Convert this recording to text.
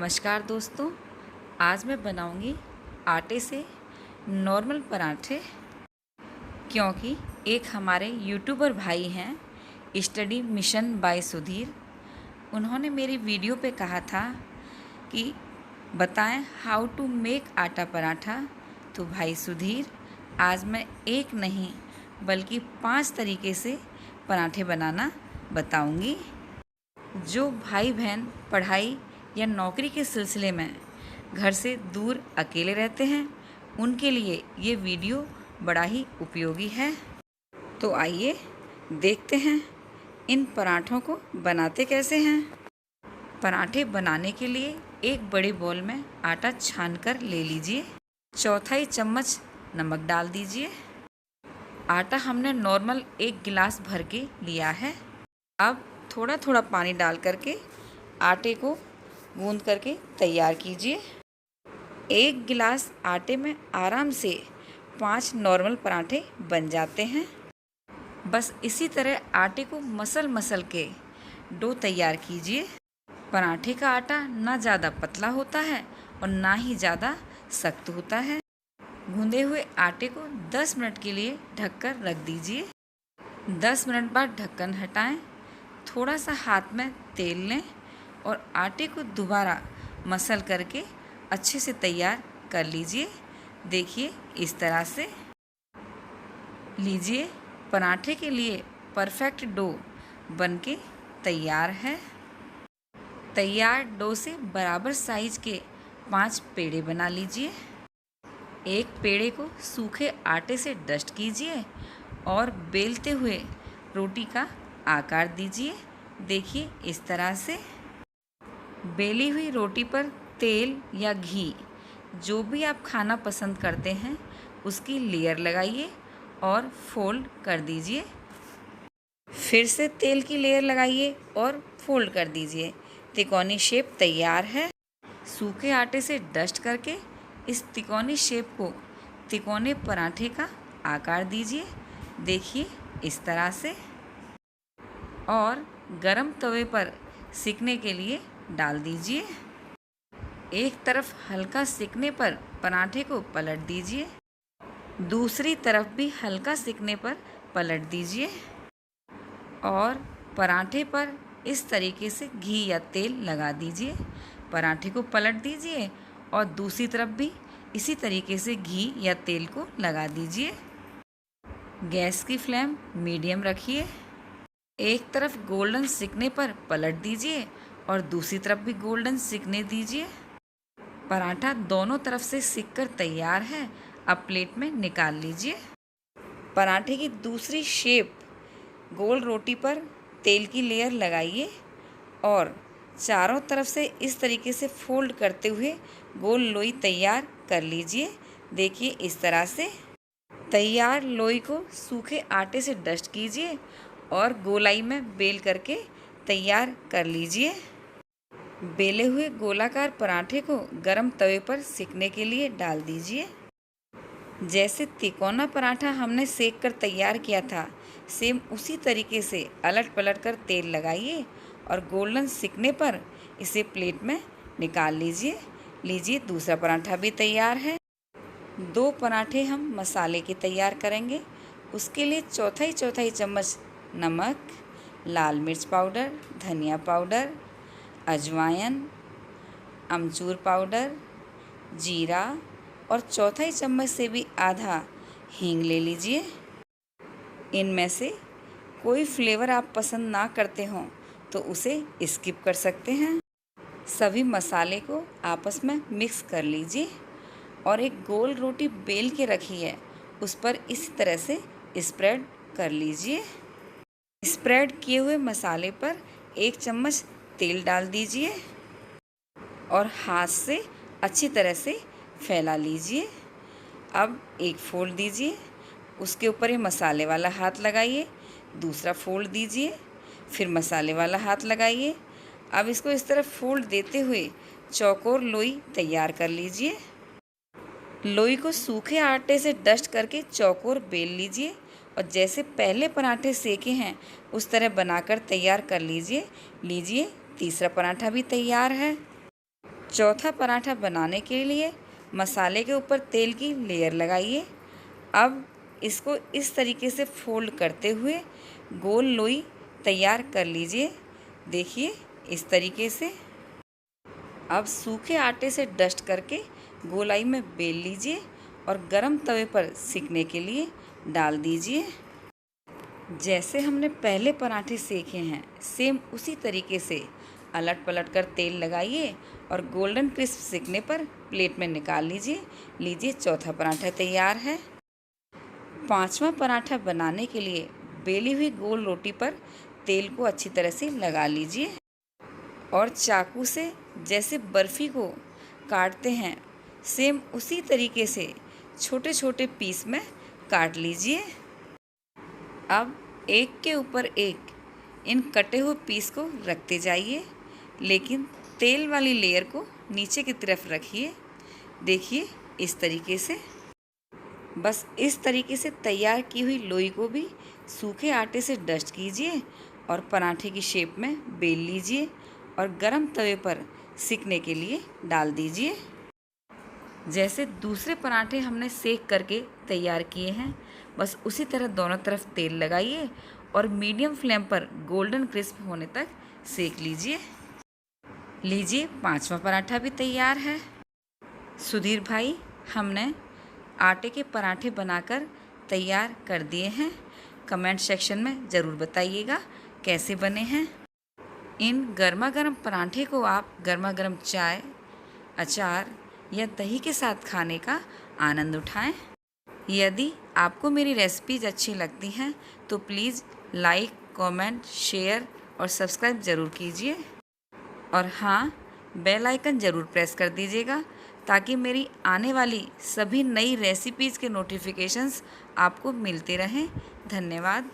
नमस्कार दोस्तों, आज मैं बनाऊंगी आटे से नॉर्मल पराठे। क्योंकि एक हमारे यूट्यूबर भाई हैं, स्टडी मिशन बाय सुधीर, उन्होंने मेरी वीडियो पे कहा था कि बताएं हाउ टू मेक आटा पराठा। तो भाई सुधीर, आज मैं एक नहीं बल्कि 5 तरीके से पराठे बनाना बताऊंगी। जो भाई बहन पढ़ाई या नौकरी के सिलसिले में घर से दूर अकेले रहते हैं, उनके लिए ये वीडियो बड़ा ही उपयोगी है। तो आइए देखते हैं इन पराठों को बनाते कैसे हैं। पराठे बनाने के लिए एक बड़े बाउल में आटा छानकर ले लीजिए। चौथाई चम्मच नमक डाल दीजिए। आटा हमने नॉर्मल 1 गिलास भर के लिया है। अब थोड़ा थोड़ा पानी डाल करके आटे को गूंद करके तैयार कीजिए। 1 गिलास आटे में आराम से 5 नॉर्मल पराठे बन जाते हैं। बस इसी तरह आटे को मसल के डो तैयार कीजिए। पराठे का आटा ना ज़्यादा पतला होता है और ना ही ज़्यादा सख्त होता है। गूंदे हुए आटे को 10 मिनट के लिए ढककर रख दीजिए। 10 मिनट बाद ढक्कन हटाएं। थोड़ा सा हाथ में तेल लें और आटे को दोबारा मसल करके अच्छे से तैयार कर लीजिए। देखिए इस तरह से लीजिए। पराठे के लिए परफेक्ट डो बनके तैयार है। तैयार डो से बराबर साइज के 5 पेड़े बना लीजिए। एक पेड़े को सूखे आटे से डस्ट कीजिए और बेलते हुए रोटी का आकार दीजिए। देखिए इस तरह से बेली हुई रोटी पर तेल या घी, जो भी आप खाना पसंद करते हैं, उसकी लेयर लगाइए और फोल्ड कर दीजिए। फिर से तेल की लेयर लगाइए और फोल्ड कर दीजिए। तिकोनी शेप तैयार है। सूखे आटे से डस्ट करके इस तिकोनी शेप को तिकोने पराठे का आकार दीजिए। देखिए इस तरह से। और गरम तवे पर सिकने के लिए डाल दीजिए। एक तरफ हल्का सिकने पर पराठे को पलट दीजिए। दूसरी तरफ भी हल्का सिकने पर पलट दीजिए और पराठे पर इस तरीके से घी या तेल लगा दीजिए। पराठे को पलट दीजिए और दूसरी तरफ भी इसी तरीके से घी या तेल को लगा दीजिए। गैस की फ्लेम मीडियम रखिए। एक तरफ गोल्डन सिकने पर पलट दीजिए और दूसरी तरफ भी गोल्डन सिकने दीजिए। पराठा दोनों तरफ से सिककर तैयार है। अब प्लेट में निकाल लीजिए। पराठे की दूसरी शेप गोल रोटी पर तेल की लेयर लगाइए और चारों तरफ से इस तरीके से फोल्ड करते हुए गोल लोई तैयार कर लीजिए। देखिए इस तरह से। तैयार लोई को सूखे आटे से डस्ट कीजिए और गोलाई में बेल करके तैयार कर लीजिए। बेले हुए गोलाकार पराठे को गरम तवे पर सेकने के लिए डाल दीजिए। जैसे तिकोना पराठा हमने सेक कर तैयार किया था, सेम उसी तरीके से अलट पलट कर तेल लगाइए और गोल्डन सिकने पर इसे प्लेट में निकाल लीजिए। दूसरा पराठा भी तैयार है। 2 पराठे हम मसाले के तैयार करेंगे। उसके लिए चौथाई चम्मच नमक, लाल मिर्च पाउडर, धनिया पाउडर, अजवाइन, अमचूर पाउडर, जीरा और चौथाई चम्मच से भी आधा हींग ले लीजिए। इनमें से कोई फ्लेवर आप पसंद ना करते हों तो उसे स्किप कर सकते हैं। सभी मसाले को आपस में मिक्स कर लीजिए और एक गोल रोटी बेल के रखी है, उस पर इस तरह से स्प्रेड कर लीजिए। स्प्रेड किए हुए मसाले पर 1 चम्मच तेल डाल दीजिए और हाथ से अच्छी तरह से फैला लीजिए। अब एक फोल्ड दीजिए, उसके ऊपर ये मसाले वाला हाथ लगाइए। दूसरा फोल्ड दीजिए, फिर मसाले वाला हाथ लगाइए। अब इसको इस तरह फोल्ड देते हुए चौकोर लोई तैयार कर लीजिए। लोई को सूखे आटे से डस्ट करके चौकोर बेल लीजिए और जैसे पहले पराठे सेके हैं उस तरह बनाकर तैयार कर लीजिए। तीसरा पराठा भी तैयार है। चौथा पराठा बनाने के लिए मसाले के ऊपर तेल की लेयर लगाइए। अब इसको इस तरीके से फोल्ड करते हुए गोल लोई तैयार कर लीजिए। देखिए इस तरीके से। अब सूखे आटे से डस्ट करके गोलाई में बेल लीजिए और गरम तवे पर सिकने के लिए डाल दीजिए। जैसे हमने पहले पराठे सेके हैं सेम उसी तरीके से अलट पलट कर तेल लगाइए और गोल्डन क्रिस्प सिकने पर प्लेट में निकाल लीजिए। लीजिए चौथा पराठा तैयार है। पांचवा पराठा बनाने के लिए बेली हुई गोल रोटी पर तेल को अच्छी तरह से लगा लीजिए और चाकू से जैसे बर्फ़ी को काटते हैं सेम उसी तरीके से छोटे छोटे पीस में काट लीजिए। अब एक के ऊपर एक इन कटे हुए पीस को रखते जाइए, लेकिन तेल वाली लेयर को नीचे की तरफ रखिए। देखिए इस तरीके से। बस इस तरीके से तैयार की हुई लोई को भी सूखे आटे से डस्ट कीजिए और पराठे की शेप में बेल लीजिए और गरम तवे पर सिकने के लिए डाल दीजिए। जैसे दूसरे पराठे हमने सेक करके तैयार किए हैं, बस उसी तरह दोनों तरफ तेल लगाइए और मीडियम फ्लेम पर गोल्डन क्रिस्प होने तक सेक लीजिए। लीजिए पांचवा पराठा भी तैयार है। सुधीर भाई, हमने आटे के पराठे बनाकर तैयार कर दिए हैं। कमेंट सेक्शन में ज़रूर बताइएगा कैसे बने हैं। इन गर्मा गर्म पराठे को आप गर्मा गर्म चाय, अचार या दही के साथ खाने का आनंद उठाएं। यदि आपको मेरी रेसिपीज़ अच्छी लगती हैं तो प्लीज़ लाइक, कमेंट, शेयर और सब्सक्राइब ज़रूर कीजिए। और हाँ, बेल आइकन ज़रूर प्रेस कर दीजिएगा ताकि मेरी आने वाली सभी नई रेसिपीज़ के नोटिफिकेशंस आपको मिलते रहें। धन्यवाद।